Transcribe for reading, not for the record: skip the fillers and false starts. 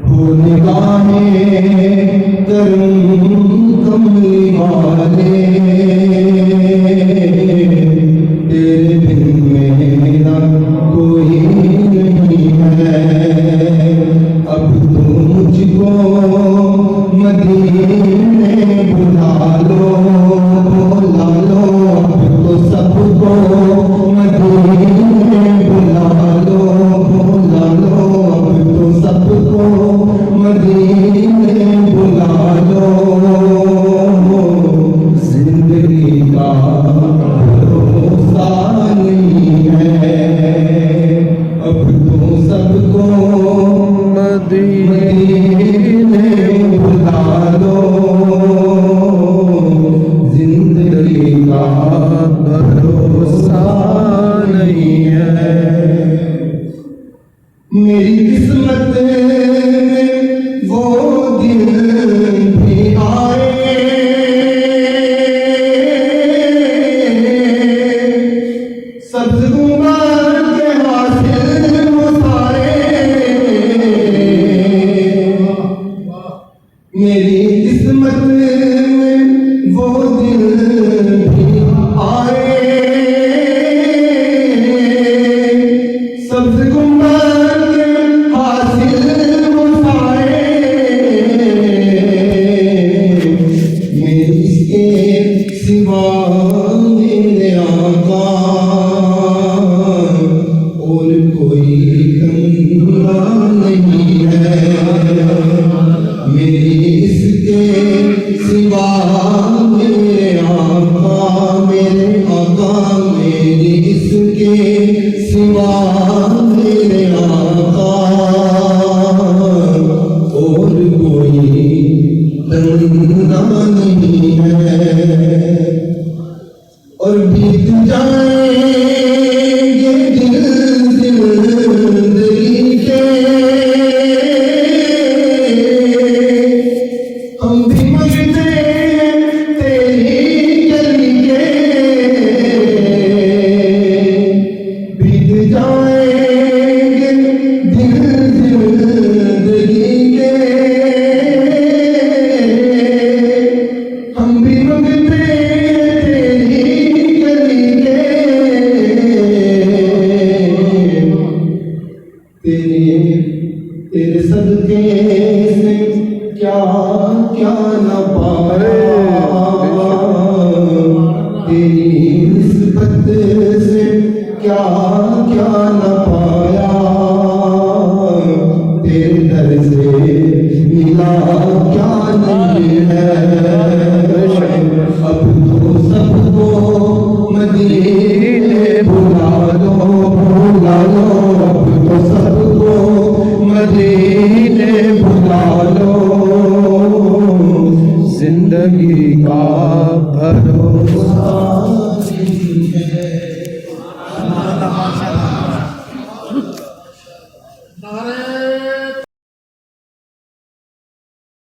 वो निगाहें करम कमली वाले, तेरे बिन मेरा कोई नहीं है। अब तो मुझको मदीने बुला लो, बुला लो। अब तो सबको मदीने बुला लो, बुला लो। अब तो सबको मदीने बुला लो। जिंदगी का भरोसा नहीं है, अब तो सबको मदीने बुला लो। जिंदगी का भरोसा नहीं है। मेरी किस्मत में वो दिन भी आए, सब्ज़ गुंबर के हासिल वो सारे। मेरी किस्मत में वो दिन भी आए, सब्ज़ गुंबर के हासिल वो सारे। मेरी इसके सिवा मेरे आका और कोई गंगा नहीं है। मेरी इसके सिवा मेरे आका, मेरे आका। मेरी इसके सिवा मेरे आका और कोई गंगा नहीं है। और बीत जाएंगे दिन जिंदगी के, हम भी मरते तेरी गली के। बीत जाएंगे दिन जिंदगी के, हम भी मरते तेरी गली के। तेरे सदके से क्या क्या न पाया, तेरी निस्बत से क्या क्या न पाया। तेरे दर से मिला क्या नहीं है। अब तो सबको मदीने बुला लो, बुला लो। अब तो सबको मदीने बुला लो। जिंदगी का भरोसा नहीं है।